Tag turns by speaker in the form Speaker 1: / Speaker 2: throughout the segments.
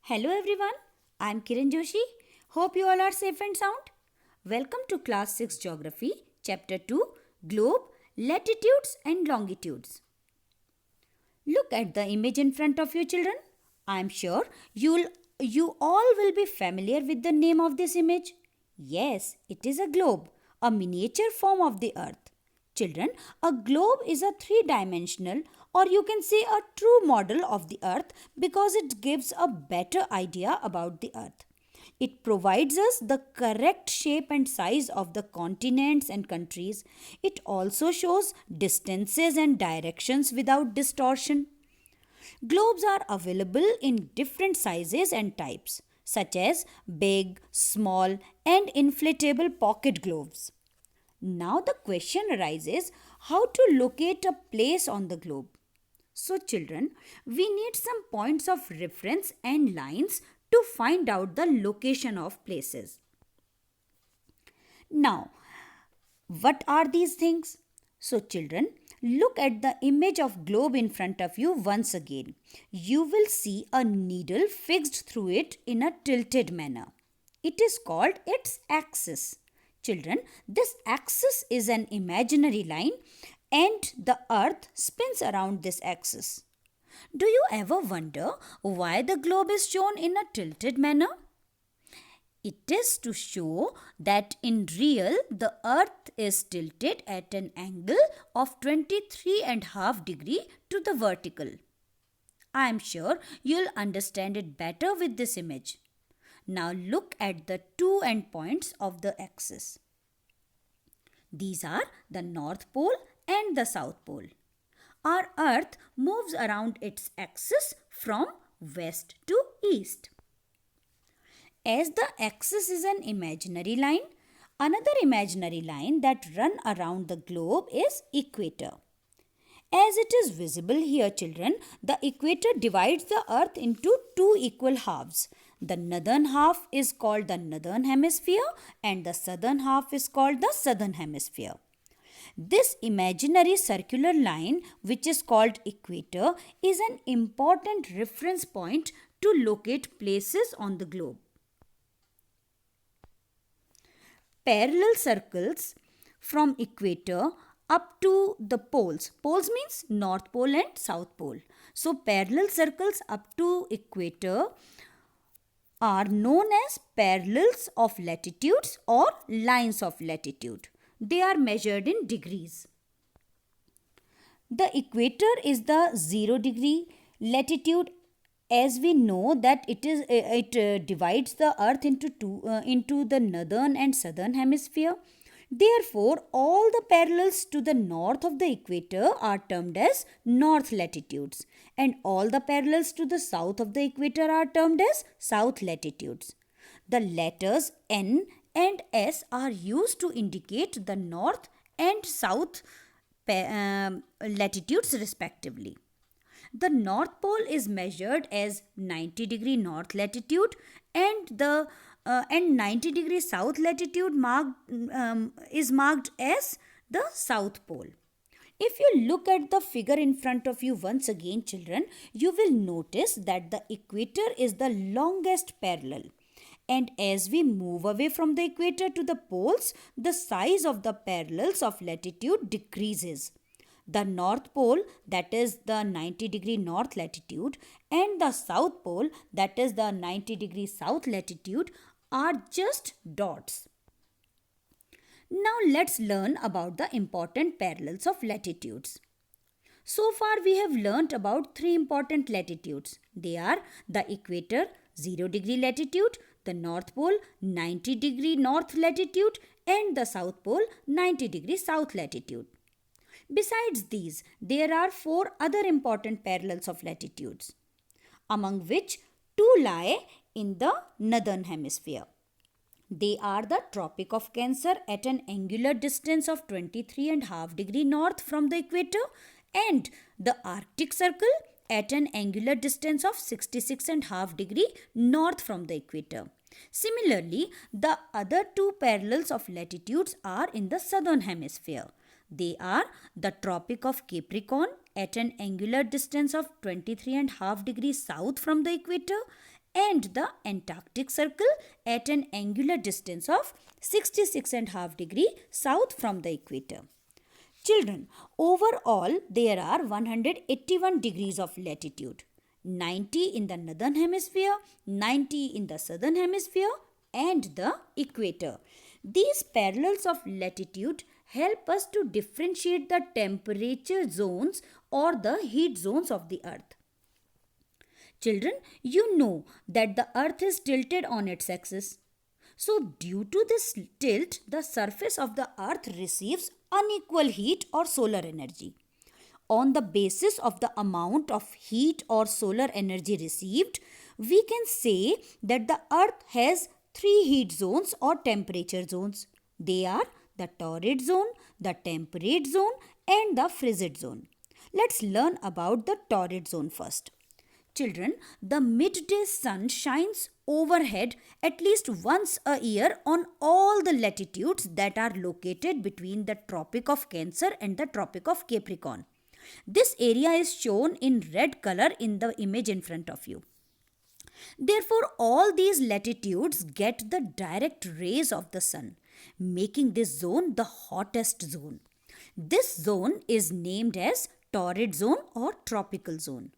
Speaker 1: Hello everyone, I am Kiran Joshi. Hope you all are safe and sound. Welcome to Class 6 Geography, Chapter 2 Globe, Latitudes and Longitudes. Look at the image in front of you, children. I am sure you all will be familiar with the name of this image. Yes, it is a globe, a miniature form of the earth. Children, a globe is a three-dimensional, or you can say a true model of the earth, because it gives a better idea about the earth. It provides us the correct shape and size of the continents and countries. It also shows distances and directions without distortion. Globes are available in different sizes and types, such as big, small, and inflatable pocket globes. Now the question arises, how to locate a place on the globe? So children, we need some points of reference and lines to find out the location of places. Now, what are these things? So children, look at the image of globe in front of you once again. You will see a needle fixed through it in a tilted manner. It is called its axis. Children, this axis is an imaginary line and the earth spins around this axis. Do you ever wonder why the globe is shown in a tilted manner? It is to show that in real the earth is tilted at an angle of 23.5 degree to the vertical. I am sure you'll understand it better with this image. Now look at the two endpoints of the axis. These are the North Pole and the South Pole. Our earth moves around its axis from west to east. As the axis is an imaginary line, another imaginary line that runs around the globe is equator. As it is visible here, children, the equator divides the earth into two equal halves. The northern half is called the northern hemisphere and the southern half is called the southern hemisphere. This imaginary circular line, which is called equator, is an important reference point to locate places on the globe. Parallel circles from equator up to the poles. Poles means North Pole and South Pole. So parallel circles up to equator are known as parallels of latitudes or lines of latitude. They are measured in degrees. The equator is the 0 degree latitude, as we know that it divides the earth into the northern and southern hemisphere. Therefore, all the parallels to the north of the equator are termed as north latitudes, and all the parallels to the south of the equator are termed as south latitudes. The letters N and S are used to indicate the north and south latitudes respectively. The North Pole is measured as 90 degree north latitude and 90 degree south latitude is marked as the South Pole. If you look at the figure in front of you once again, children, you will notice that the equator is the longest parallel. And as we move away from the equator to the poles, the size of the parallels of latitude decreases. The North Pole, that is the 90 degree north latitude, and the South Pole, that is the 90 degree south latitude, are just dots. Now let's learn about the important parallels of latitudes. So far we have learnt about three important latitudes. They are the equator, 0 degree latitude, the North Pole, 90 degree north latitude, and the South Pole, 90 degree south latitude. Besides these, there are four other important parallels of latitudes, among which two lie in the northern hemisphere. They are the Tropic of Cancer at an angular distance of 23.5 degree north from the equator and the Arctic Circle at an angular distance of 66.5 degree north from the equator. Similarly, the other two parallels of latitudes are in the southern hemisphere. They are the Tropic of Capricorn at an angular distance of 23.5 degrees south from the equator and the Antarctic Circle at an angular distance of 66.5 degree south from the equator. Children, overall there are 181 degrees of latitude, 90 in the northern hemisphere, 90 in the southern hemisphere and the equator. These parallels of latitude help us to differentiate the temperature zones or the heat zones of the earth. Children, you know that the earth is tilted on its axis. So, due to this tilt, the surface of the earth receives unequal heat or solar energy. On the basis of the amount of heat or solar energy received, we can say that the earth has three heat zones or temperature zones. They are the torrid zone, the temperate zone, and the frigid zone. Let's learn about the torrid zone first. Children, the midday sun shines overhead at least once a year on all the latitudes that are located between the Tropic of Cancer and the Tropic of Capricorn. This area is shown in red color in the image in front of you. Therefore, all these latitudes get the direct rays of the sun, making this zone the hottest zone. This zone is named as torrid zone or tropical zone.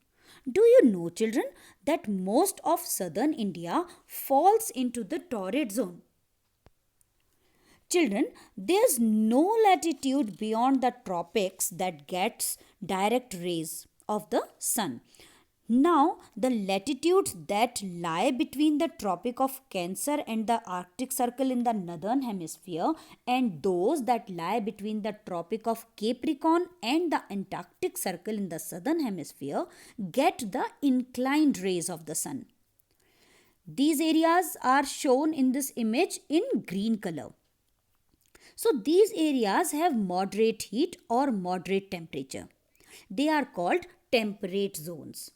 Speaker 1: Do you know, children, that most of southern India falls into the torrid zone? Children, there's no latitude beyond the tropics that gets direct rays of the sun. Now, the latitudes that lie between the Tropic of Cancer and the Arctic Circle in the northern hemisphere and those that lie between the Tropic of Capricorn and the Antarctic Circle in the southern hemisphere get the inclined rays of the sun. These areas are shown in this image in green color. So, these areas have moderate heat or moderate temperature. They are called temperate zones.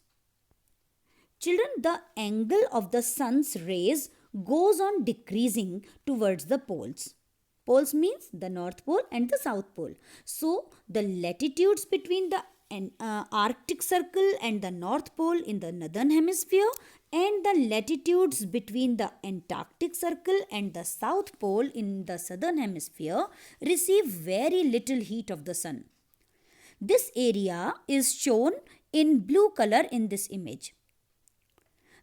Speaker 1: Children, the angle of the sun's rays goes on decreasing towards the poles. Poles means the North Pole and the South Pole. So, the latitudes between the Arctic Circle and the North Pole in the northern hemisphere and the latitudes between the Antarctic Circle and the South Pole in the southern hemisphere receive very little heat of the sun. This area is shown in blue color in this image.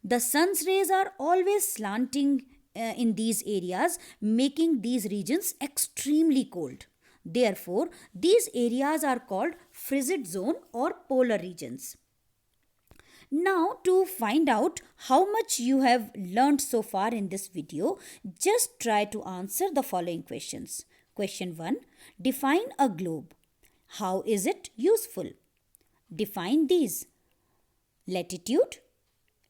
Speaker 1: The sun's rays are always slanting in these areas, making these regions extremely cold. Therefore, these areas are called frigid zone or polar regions. Now, to find out how much you have learned so far in this video, just try to answer the following questions. Question 1. Define a globe. How is it useful? Define these. Latitude,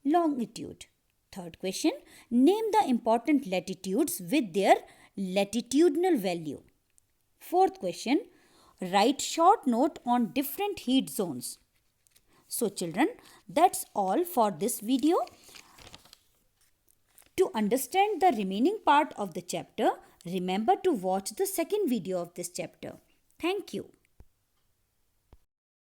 Speaker 1: longitude. Third question, name the important latitudes with their latitudinal value. Fourth question, write short note on different heat zones. So children, that's all for this video. To understand the remaining part of the chapter, remember to watch the second video of this chapter. Thank you.